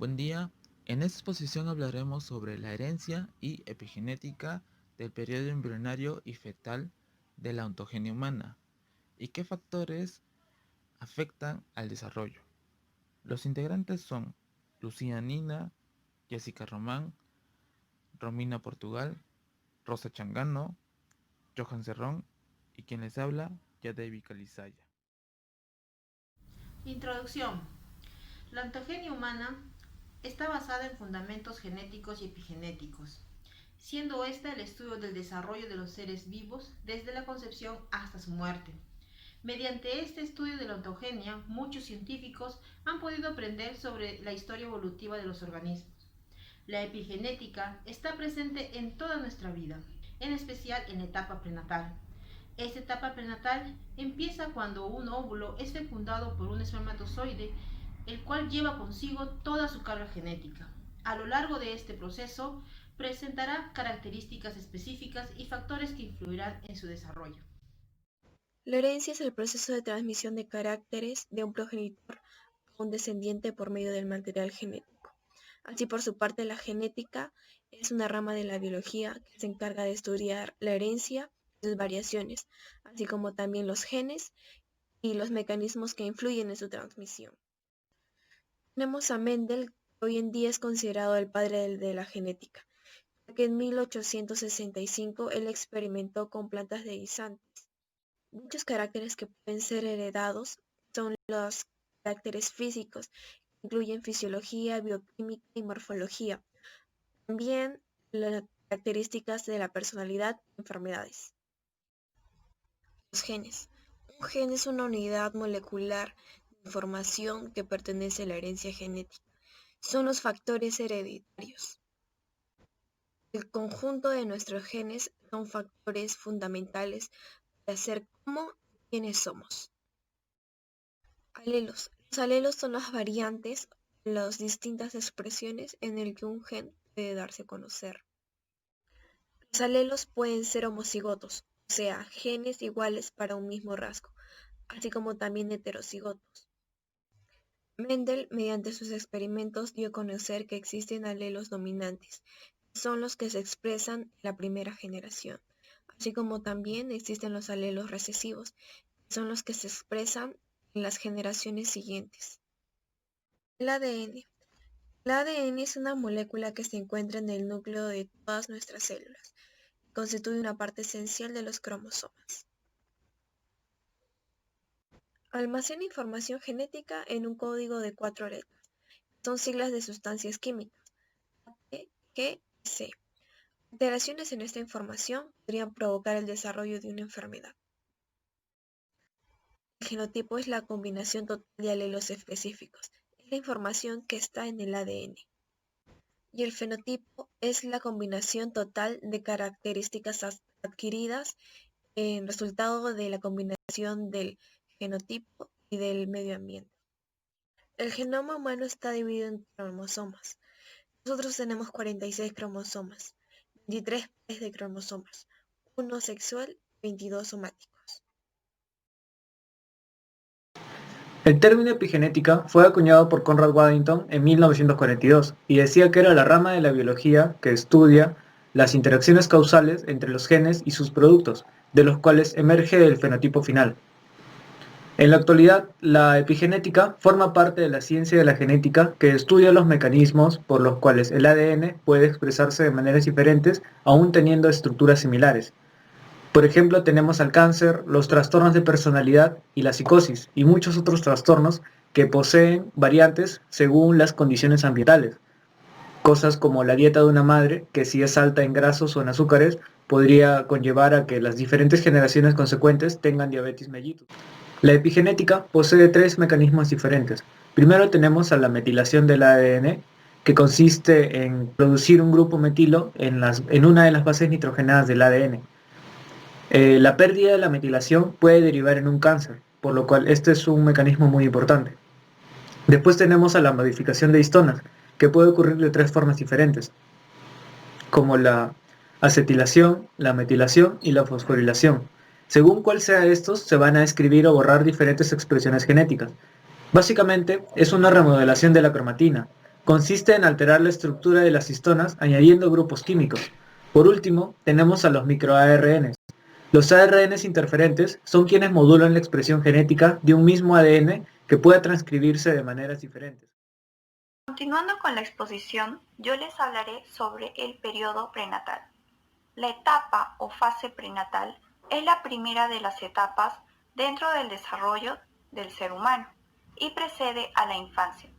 Buen día. En esta exposición hablaremos sobre la herencia y epigenética del periodo embrionario y fetal de la ontogenia humana y qué factores afectan al desarrollo. Los integrantes son Lucía Nina, Jessica Román, Romina Portugal, Rosa Changano, Johan Cerrón y quien les habla, Yadevi Calizaya. Introducción. La ontogenia humana está basada en fundamentos genéticos y epigenéticos, siendo esta el estudio del desarrollo de los seres vivos desde la concepción hasta su muerte. Mediante este estudio de la ontogenia, muchos científicos han podido aprender sobre la historia evolutiva de los organismos. La epigenética está presente en toda nuestra vida, en especial en la etapa prenatal. Esta etapa prenatal empieza cuando un óvulo es fecundado por un espermatozoide, el cual lleva consigo toda su carga genética. A lo largo de este proceso, presentará características específicas y factores que influirán en su desarrollo. La herencia es el proceso de transmisión de caracteres de un progenitor a un descendiente por medio del material genético. Así, por su parte, la genética es una rama de la biología que se encarga de estudiar la herencia y sus variaciones, así como también los genes y los mecanismos que influyen en su transmisión. Tenemos a Mendel, que hoy en día es considerado el padre de la genética, ya que en 1865 él experimentó con plantas de guisantes. Muchos caracteres que pueden ser heredados son los caracteres físicos, que incluyen fisiología, bioquímica y morfología. También las características de la personalidad y enfermedades. Los genes. Un gen es una unidad molecular de información que pertenece a la herencia genética. Son los factores hereditarios. El conjunto de nuestros genes son factores fundamentales para ser como y quiénes somos. Alelos. Los alelos son las variantes, las distintas expresiones en el que un gen puede darse a conocer. Los alelos pueden ser homocigotos, o sea, genes iguales para un mismo rasgo, así como también heterocigotos. Mendel, mediante sus experimentos, dio a conocer que existen alelos dominantes, que son los que se expresan en la primera generación, así como también existen los alelos recesivos, que son los que se expresan en las generaciones siguientes. El ADN. El ADN es una molécula que se encuentra en el núcleo de todas nuestras células y constituye una parte esencial de los cromosomas. Almacena información genética en un código de 4 letras. Son siglas de sustancias químicas, A, T, G y C. Alteraciones en esta información podrían provocar el desarrollo de una enfermedad. El genotipo es la combinación total de alelos específicos. Es la información que está en el ADN. Y el fenotipo es la combinación total de características adquiridas en resultado de la combinación del genotipo y del medio ambiente. El genoma humano está dividido en cromosomas. Nosotros tenemos 46 cromosomas, 23 pares de cromosomas, 1 sexual y 22 somáticos. El término epigenética fue acuñado por Conrad Waddington en 1942 y decía que era la rama de la biología que estudia las interacciones causales entre los genes y sus productos, de los cuales emerge el fenotipo final. En la actualidad, la epigenética forma parte de la ciencia de la genética que estudia los mecanismos por los cuales el ADN puede expresarse de maneras diferentes aún teniendo estructuras similares. Por ejemplo, tenemos al cáncer, los trastornos de personalidad y la psicosis, y muchos otros trastornos que poseen variantes según las condiciones ambientales. Cosas como la dieta de una madre, que si es alta en grasos o en azúcares, podría conllevar a que las diferentes generaciones consecuentes tengan diabetes mellitus. La epigenética posee 3 mecanismos diferentes. Primero tenemos a la metilación del ADN, que consiste en producir un grupo metilo en una de las bases nitrogenadas del ADN. La pérdida de la metilación puede derivar en un cáncer, por lo cual este es un mecanismo muy importante. Después tenemos a la modificación de histonas, que puede ocurrir de 3 formas diferentes, como la acetilación, la metilación y la fosforilación. Según cuál sea estos, se van a escribir o borrar diferentes expresiones genéticas. Básicamente, es una remodelación de la cromatina, Consiste en alterar la estructura de las histonas añadiendo grupos químicos. Por último, tenemos a los microARNs. Los ARNs interferentes son quienes modulan la expresión genética de un mismo ADN que pueda transcribirse de maneras diferentes. Continuando con la exposición, yo les hablaré sobre el periodo prenatal. La etapa o fase prenatal es la primera de las etapas dentro del desarrollo del ser humano y precede a la infancia.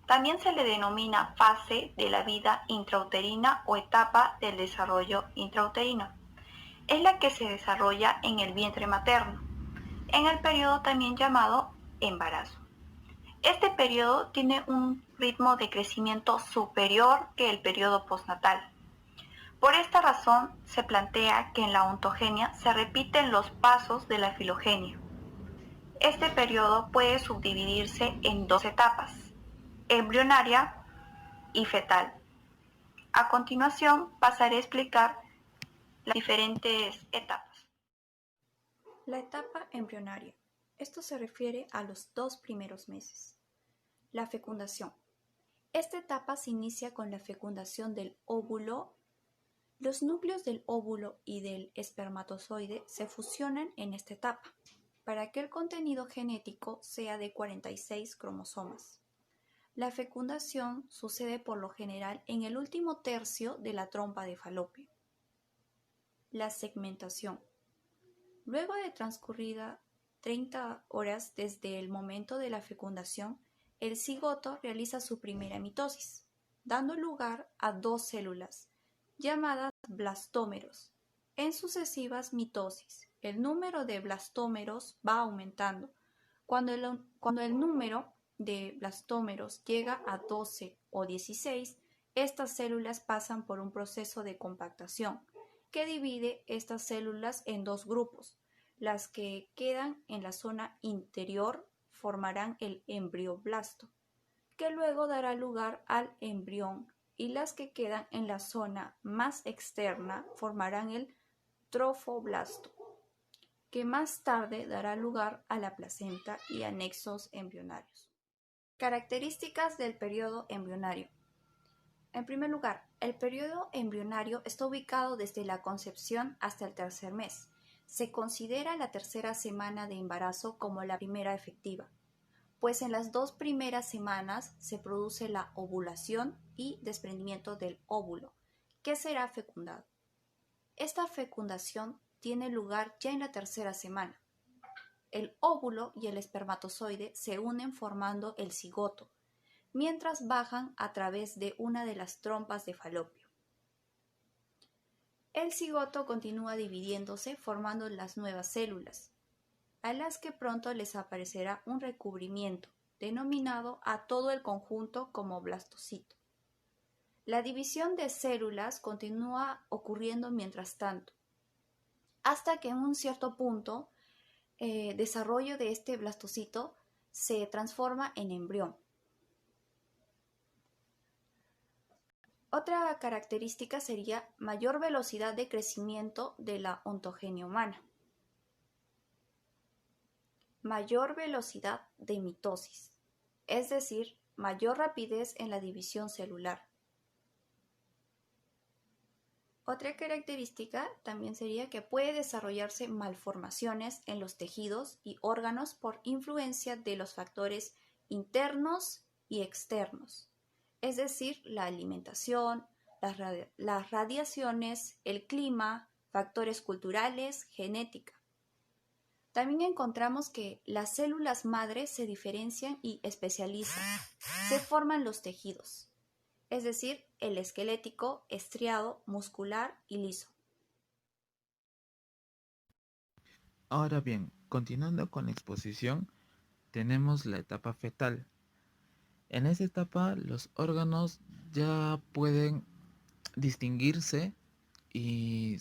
También se le denomina fase de la vida intrauterina o etapa del desarrollo intrauterino. Es la que se desarrolla en el vientre materno, en el periodo también llamado embarazo. Este periodo tiene un ritmo de crecimiento superior que el periodo postnatal. Por esta razón, se plantea que en la ontogenia se repiten los pasos de la filogenia. Este periodo puede subdividirse en dos etapas, embrionaria y fetal. A continuación, pasaré a explicar las diferentes etapas. La etapa embrionaria. Esto se refiere a los 2 primeros meses. La fecundación. Esta etapa se inicia con la fecundación del óvulo. Los núcleos del óvulo y del espermatozoide se fusionan en esta etapa para que el contenido genético sea de 46 cromosomas. La fecundación sucede por lo general en el último tercio de la trompa de Falopio. La segmentación. Luego de transcurrida 30 horas desde el momento de la fecundación, el cigoto realiza su primera mitosis, dando lugar a 2 células, llamadas blastómeros. En sucesivas mitosis, el número de blastómeros va aumentando. Cuando el número de blastómeros llega a 12 o 16, estas células pasan por un proceso de compactación que divide estas células en 2 grupos. Las que quedan en la zona interior formarán el embrioblasto, que luego dará lugar al embrión, y las que quedan en la zona más externa formarán el trofoblasto, que más tarde dará lugar a la placenta y anexos embrionarios. Características del periodo embrionario. En primer lugar, el periodo embrionario está ubicado desde la concepción hasta el tercer mes. Se considera la tercera semana de embarazo como la primera efectiva, pues en las 2 primeras semanas se produce la ovulación y desprendimiento del óvulo, que será fecundado. Esta fecundación tiene lugar ya en la tercera semana. El óvulo y el espermatozoide se unen formando el cigoto, mientras bajan a través de una de las trompas de Falopio. El cigoto continúa dividiéndose formando las nuevas células, a las que pronto les aparecerá un recubrimiento, denominado a todo el conjunto como blastocito. La división de células continúa ocurriendo mientras tanto, hasta que en un cierto punto, desarrollo de este blastocito se transforma en embrión. Otra característica sería mayor velocidad de crecimiento de la ontogenia humana. Mayor velocidad de mitosis, es decir, mayor rapidez en la división celular. Otra característica también sería que puede desarrollarse malformaciones en los tejidos y órganos por influencia de los factores internos y externos, es decir, la alimentación, las radiaciones, el clima, factores culturales, genética. También encontramos que las células madre se diferencian y especializan. Se forman los tejidos, es decir, el esquelético, estriado, muscular y liso. Ahora bien, continuando con la exposición, tenemos la etapa fetal. En esta etapa los órganos ya pueden distinguirse y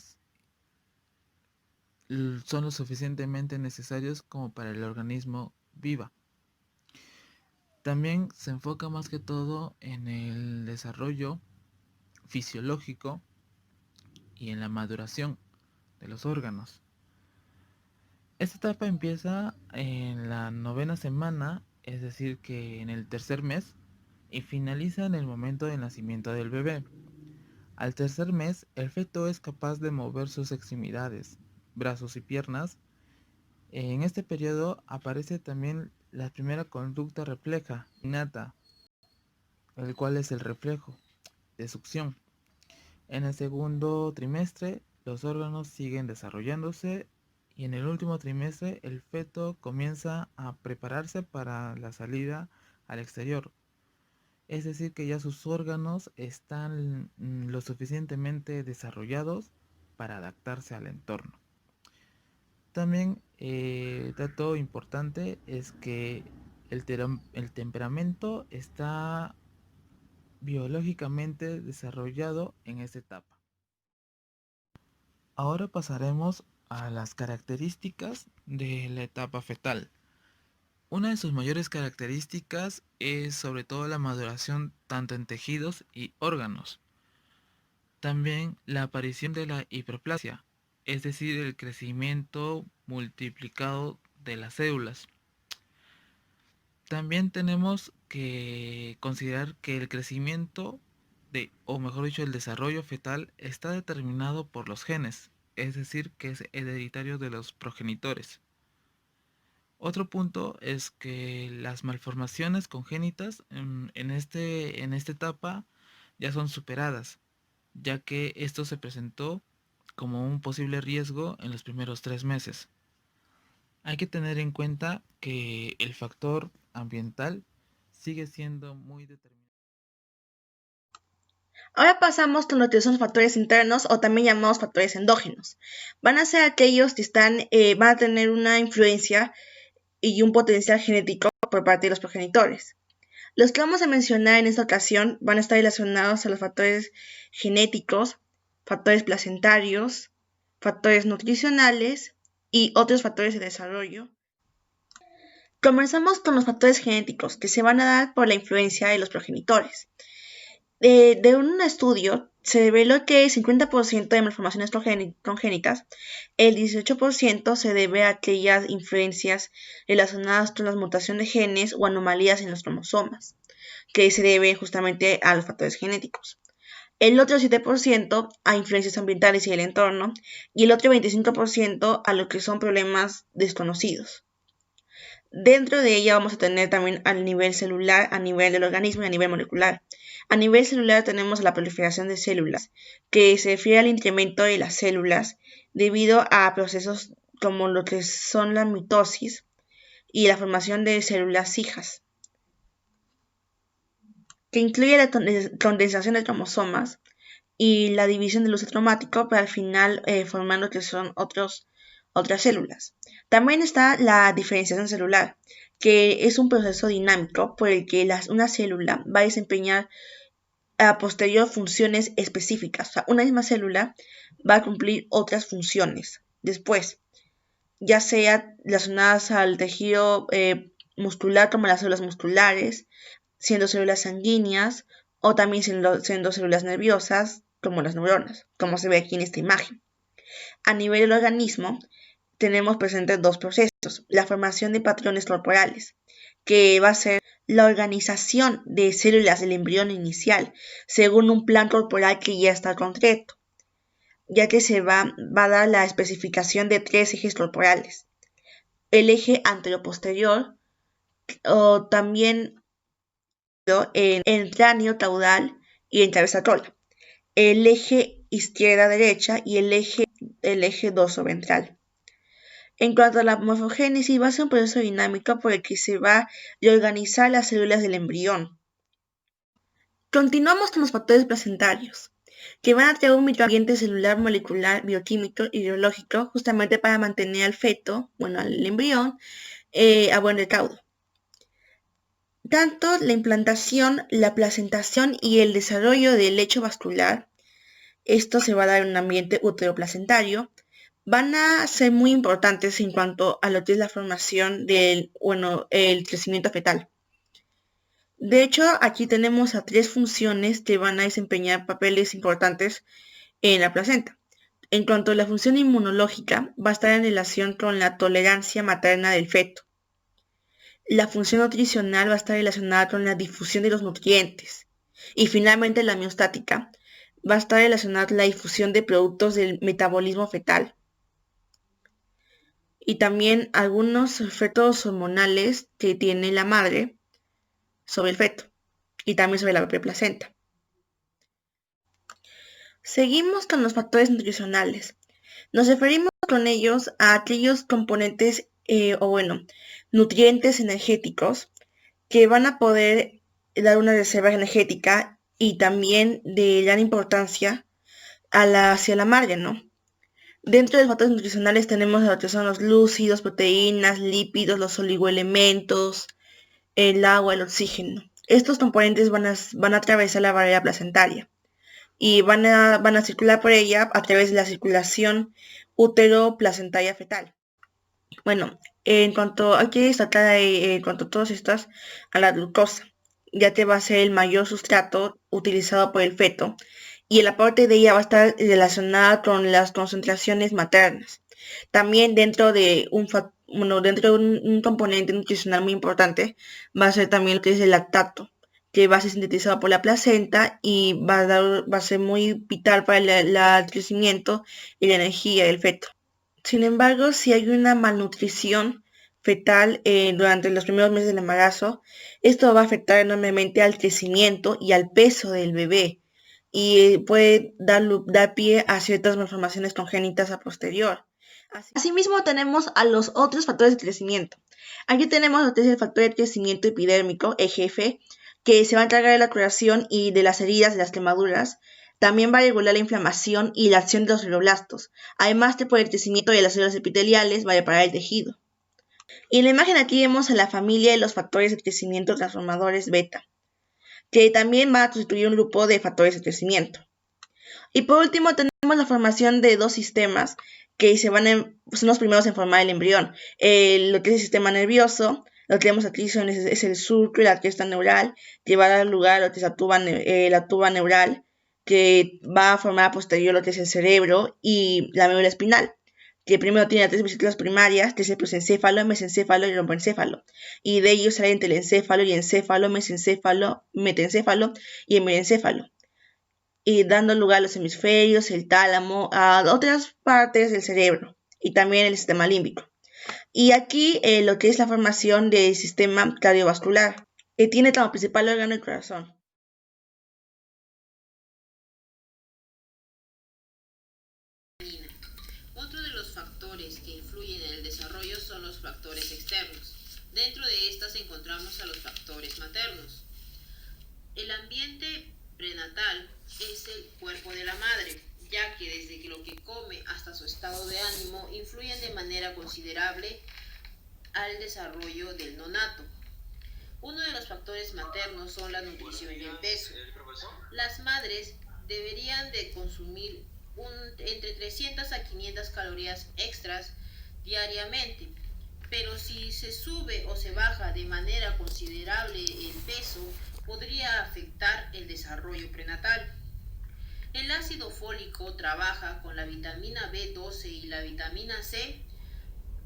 son lo suficientemente necesarios como para el organismo viva. También se enfoca más que todo en el desarrollo fisiológico y en la maduración de los órganos. Esta etapa empieza en la 9ª semana, es decir que en el tercer mes y finaliza en el momento del nacimiento del bebé. Al tercer mes, el feto es capaz de mover sus extremidades, brazos y piernas. En este periodo aparece también la primera conducta refleja innata, el cual es el reflejo de succión. En el segundo trimestre, los órganos siguen desarrollándose y en el último trimestre el feto comienza a prepararse para la salida al exterior. Es decir, que ya sus órganos están lo suficientemente desarrollados para adaptarse al entorno. También, dato importante es que el temperamento está biológicamente desarrollado en esta etapa. Ahora pasaremos a las características de la etapa fetal. Una de sus mayores características es sobre todo la maduración tanto en tejidos y órganos. También la aparición de la hiperplasia, es decir, el crecimiento multiplicado de las células. También tenemos que considerar que el crecimiento o mejor dicho, el desarrollo fetal está determinado por los genes, es decir, que es hereditario de los progenitores. Otro punto es que las malformaciones congénitas en esta etapa ya son superadas, ya que esto se presentó como un posible riesgo en los primeros 3 meses. Hay que tener en cuenta que el factor ambiental sigue siendo muy determinante. Ahora pasamos con lo que son los factores internos o también llamados factores endógenos. Van a ser aquellos que van a tener una influencia y un potencial genético por parte de los progenitores. Los que vamos a mencionar en esta ocasión van a estar relacionados a los factores genéticos, factores placentarios, factores nutricionales y otros factores de desarrollo. Comenzamos con los factores genéticos que se van a dar por la influencia de los progenitores. De un estudio se reveló que el 50% de malformaciones congénitas, el 18% se debe a aquellas influencias relacionadas con la mutación de genes o anomalías en los cromosomas, que se deben justamente a los factores genéticos. El otro 7% a influencias ambientales y del entorno, y el otro 25% a lo que son problemas desconocidos. Dentro de ella vamos a tener también a nivel celular, a nivel del organismo y a nivel molecular. A nivel celular tenemos la proliferación de células, que se refiere al incremento de las células debido a procesos como lo que son la mitosis y la formación de células hijas, que incluye la condensación de cromosomas y la división del uso cromático para al final formar lo que son otras células. También está la diferenciación celular, que es un proceso dinámico por el que una célula va a desempeñar a posterior funciones específicas. O sea, una misma célula va a cumplir otras funciones después, ya sea relacionadas al tejido muscular como las células musculares, siendo células sanguíneas o también siendo células nerviosas como las neuronas, como se ve aquí en esta imagen. A nivel del organismo tenemos presentes dos procesos: la formación de patrones corporales, que va a ser la organización de células del embrión inicial según un plan corporal que ya está concreto, ya que se va a dar la especificación de 3 ejes corporales: el eje anteroposterior, o también en el cráneo caudal y en cabeza cola, el eje izquierda-derecha y el eje dorso-ventral. En cuanto a la morfogénesis, va a ser un proceso dinámico por el que se va a reorganizar las células del embrión. Continuamos con los factores placentarios, que van a crear un microambiente celular, molecular, bioquímico y biológico justamente para mantener al feto, al embrión, a buen recaudo. Tanto la implantación, la placentación y el desarrollo del lecho vascular, esto se va a dar en un ambiente uteroplacentario, van a ser muy importantes en cuanto a lo que es la formación el crecimiento fetal. De hecho, aquí tenemos a 3 funciones que van a desempeñar papeles importantes en la placenta. En cuanto a la función inmunológica, va a estar en relación con la tolerancia materna del feto. la función nutricional va a estar relacionada con la difusión de los nutrientes. Y finalmente la miostática va a estar relacionada con la difusión de productos del metabolismo fetal. Y también algunos efectos hormonales que tiene la madre sobre el feto y también sobre la propia placenta. Seguimos con los factores nutricionales. Nos referimos con ellos a aquellos componentes nutrientes energéticos que van a poder dar una reserva energética y también de gran importancia hacia la madre, ¿no? Dentro de los factores nutricionales tenemos lo que son los glúcidos, proteínas, lípidos, los oligoelementos, el agua, el oxígeno. Estos componentes van a atravesar la barrera placentaria y van a circular por ella a través de la circulación útero-placentaria fetal. Bueno, en cuanto aquí destacar en cuanto a todas estas, a la glucosa, ya que va a ser el mayor sustrato utilizado por el feto y el aporte de ella va a estar relacionada con las concentraciones maternas. También dentro de un componente nutricional muy importante va a ser también lo que es el lactato, que va a ser sintetizado por la placenta y va a ser muy vital para el crecimiento y la energía del feto. Sin embargo, si hay una malnutrición fetal durante los primeros meses del embarazo, esto va a afectar enormemente al crecimiento y al peso del bebé y puede dar pie a ciertas malformaciones congénitas a posterior. Asimismo, tenemos a los otros factores de crecimiento. Aquí tenemos lo que es el factor de crecimiento epidérmico, EGF, que se va a encargar de la curación y de las heridas de las quemaduras. También va a regular la inflamación y la acción de los fibroblastos. Además, por el crecimiento de las células epiteliales va a reparar el tejido. Y en la imagen aquí vemos a la familia de los factores de crecimiento transformadores beta, que también va a constituir un grupo de factores de crecimiento. Y por último tenemos la formación de dos sistemas que son los primeros en formar el embrión. Lo que es el sistema nervioso, lo que vemos aquí es el surco y la cresta neural, que va a dar lugar a lo que es la tuba neural, que va a formar a posterior lo que es el cerebro y la médula espinal, que primero tiene las tres vesículas primarias, que es el prosencéfalo, mesencéfalo y romboencéfalo, y de ellos salen telencéfalo y encéfalo, mesencéfalo, metencéfalo y hemidencéfalo, y dando lugar a los hemisferios, el tálamo, a otras partes del cerebro, y también el sistema límbico. Y aquí lo que es la formación del sistema cardiovascular, que tiene como principal órgano el corazón. Otro de los factores que influyen en el desarrollo son los factores externos. Dentro de estas encontramos a los factores maternos. El ambiente prenatal es el cuerpo de la madre, ya que desde lo que come hasta su estado de ánimo influyen de manera considerable al desarrollo del neonato. Uno de los factores maternos son la nutrición y el peso. Las madres deberían de consumir entre 300 a 500 calorías extras diariamente, pero si se sube o se baja de manera considerable el peso, podría afectar el desarrollo prenatal. El ácido fólico trabaja con la vitamina B12 y la vitamina C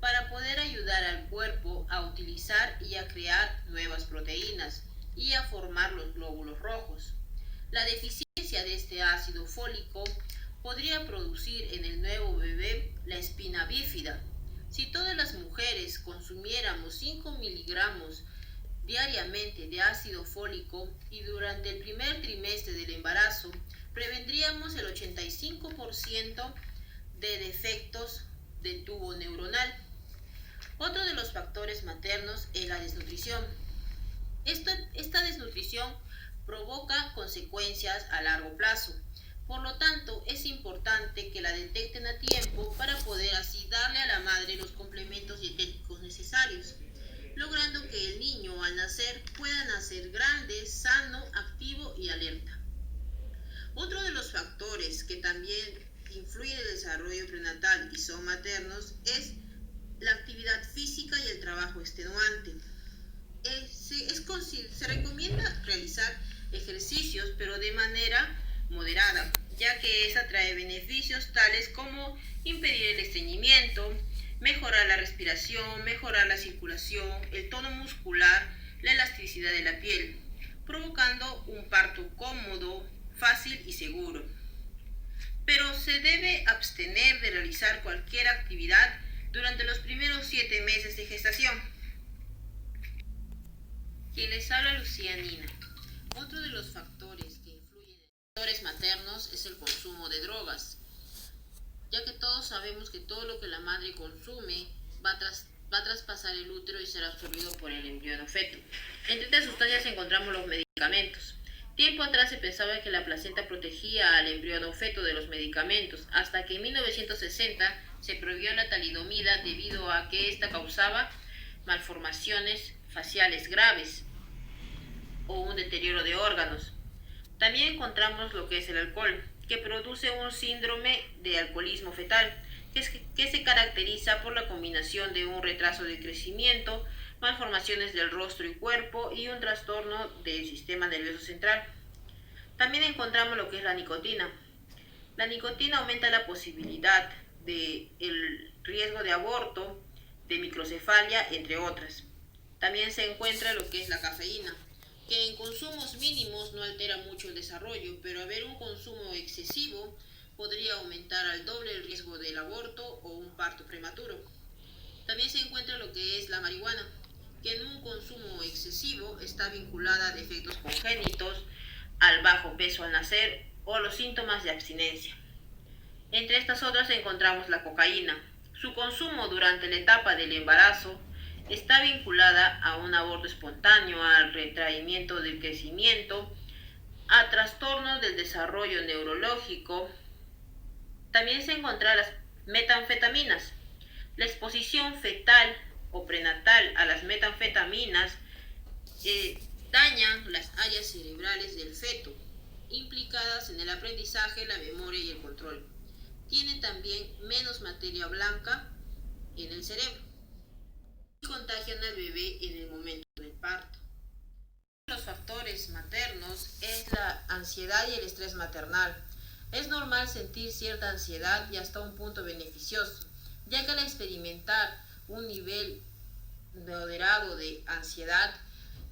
para poder ayudar al cuerpo a utilizar y a crear nuevas proteínas y a formar los glóbulos rojos. La deficiencia de este ácido fólico podría producir en el nuevo bebé la espina bífida. Si todas las mujeres consumiéramos 5 miligramos diariamente de ácido fólico y durante el primer trimestre del embarazo, prevendríamos el 85% de defectos del tubo neuronal. Otro de los factores maternos es la desnutrición. Esta desnutrición provoca consecuencias a largo plazo. Por lo tanto, es importante que la detecten a tiempo para poder así darle a la madre los complementos dietéticos necesarios, logrando que el niño al nacer pueda nacer grande, sano, activo y alerta. Otro de los factores que también influyen en el desarrollo prenatal y son maternos es la actividad física y el trabajo extenuante. Se recomienda realizar ejercicios, pero de manera moderada, ya que esta trae beneficios tales como impedir el estreñimiento, mejorar la respiración, mejorar la circulación, el tono muscular, la elasticidad de la piel, provocando un parto cómodo, fácil y seguro. Pero se debe abstener de realizar cualquier actividad durante los primeros 7 meses de gestación. Quien les habla, Lucía Nina. Otro de los factores que influyen en los factores maternos es el consumo de drogas, ya que todos sabemos que todo lo que la madre consume va a traspasar el útero y será absorbido por el embrión o feto. Entre estas sustancias encontramos los medicamentos. Tiempo atrás se pensaba que la placenta protegía al embrión o feto de los medicamentos, hasta que en 1960 se prohibió la talidomida debido a que esta causaba malformaciones faciales graves o un deterioro de órganos. También encontramos lo que es el alcohol, que produce un síndrome de alcoholismo fetal, que se caracteriza por la combinación de un retraso de crecimiento, malformaciones del rostro y cuerpo y un trastorno del sistema nervioso central. También encontramos lo que es la nicotina. La nicotina aumenta la posibilidad del riesgo de aborto, de microcefalia, entre otras. También se encuentra lo que es la cafeína, que en consumos mínimos no altera mucho el desarrollo, pero haber un consumo excesivo podría aumentar al doble el riesgo del aborto o un parto prematuro. También se encuentra lo que es la marihuana, que en un consumo excesivo está vinculada a defectos congénitos, al bajo peso al nacer o los síntomas de abstinencia. Entre estas otras encontramos la cocaína. Su consumo durante la etapa del embarazo está vinculada a un aborto espontáneo, al retraimiento del crecimiento, a trastornos del desarrollo neurológico. También se encuentran las metanfetaminas. La exposición fetal o prenatal a las metanfetaminas dañan las áreas cerebrales del feto, implicadas en el aprendizaje, la memoria y el control. Tiene también menos materia blanca en el cerebro y contagian al bebé en el momento del parto. Los factores maternos es la ansiedad y el estrés maternal. Es normal sentir cierta ansiedad y hasta un punto beneficioso, ya que al experimentar un nivel moderado de ansiedad,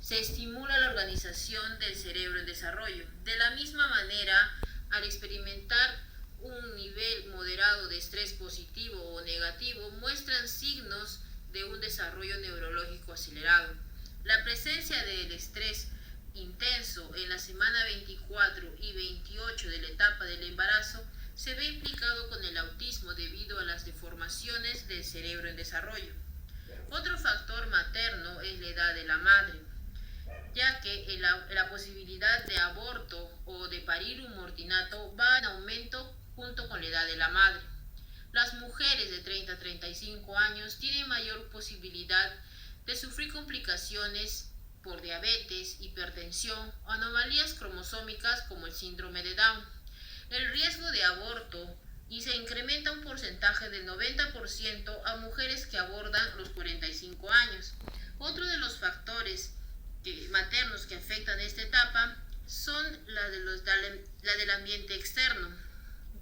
se estimula la organización del cerebro en desarrollo. De la misma manera, al experimentar un nivel moderado de estrés positivo o negativo, muestran signos de un desarrollo neurológico acelerado. La presencia del estrés intenso en la semana 24 y 28 de la etapa del embarazo se ve implicado con el autismo debido a las deformaciones del cerebro en desarrollo. Otro factor materno es la edad de la madre, ya que la posibilidad de aborto o de parir un mortinato va en aumento junto con la edad de la madre. Las mujeres de 30 a 35 años tienen mayor posibilidad de sufrir complicaciones por diabetes, hipertensión o anomalías cromosómicas como el síndrome de Down. El riesgo de aborto y se incrementa un porcentaje del 90% a mujeres que abordan los 45 años. Otro de los factores maternos que afectan esta etapa son la del ambiente externo,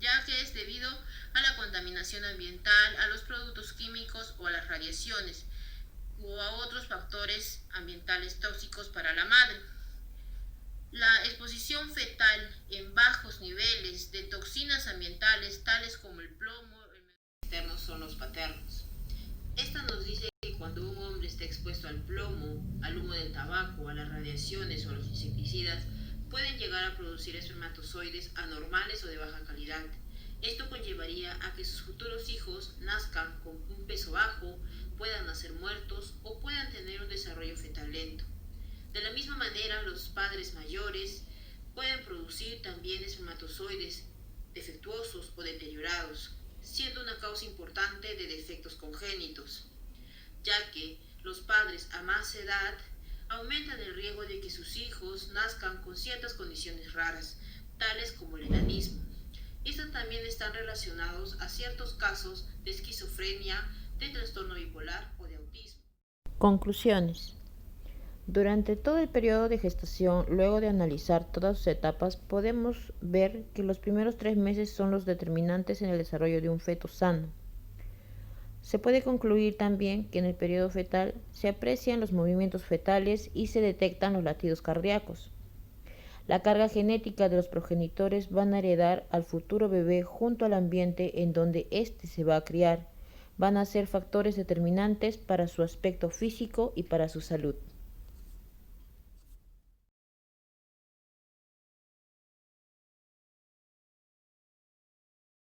ya que es debido a la contaminación ambiental, a los productos químicos o a las radiaciones o a otros factores ambientales tóxicos para la madre. La exposición fetal en bajos niveles de toxinas ambientales tales como el plomo, externos son los paternos. Esta nos dice que cuando un hombre está expuesto al plomo, al humo del tabaco, a las radiaciones o a los insecticidas, pueden llegar a producir espermatozoides anormales o de baja calidad. Esto conllevaría a que sus futuros hijos nazcan con un peso bajo, puedan nacer muertos o puedan tener un desarrollo fetal lento. De la misma manera, los padres mayores pueden producir también espermatozoides defectuosos o deteriorados, siendo una causa importante de defectos congénitos, ya que los padres a más edad aumentan el riesgo de que sus hijos nazcan con ciertas condiciones raras, tales como el enanismo. Estos también están relacionados a ciertos casos de esquizofrenia, de trastorno bipolar o de autismo. Conclusiones. Durante todo el periodo de gestación, luego de analizar todas sus etapas, podemos ver que los primeros 3 meses son los determinantes en el desarrollo de un feto sano. Se puede concluir también que en el periodo fetal se aprecian los movimientos fetales y se detectan los latidos cardíacos. La carga genética de los progenitores van a heredar al futuro bebé junto al ambiente en donde éste se va a criar. Van a ser factores determinantes para su aspecto físico y para su salud.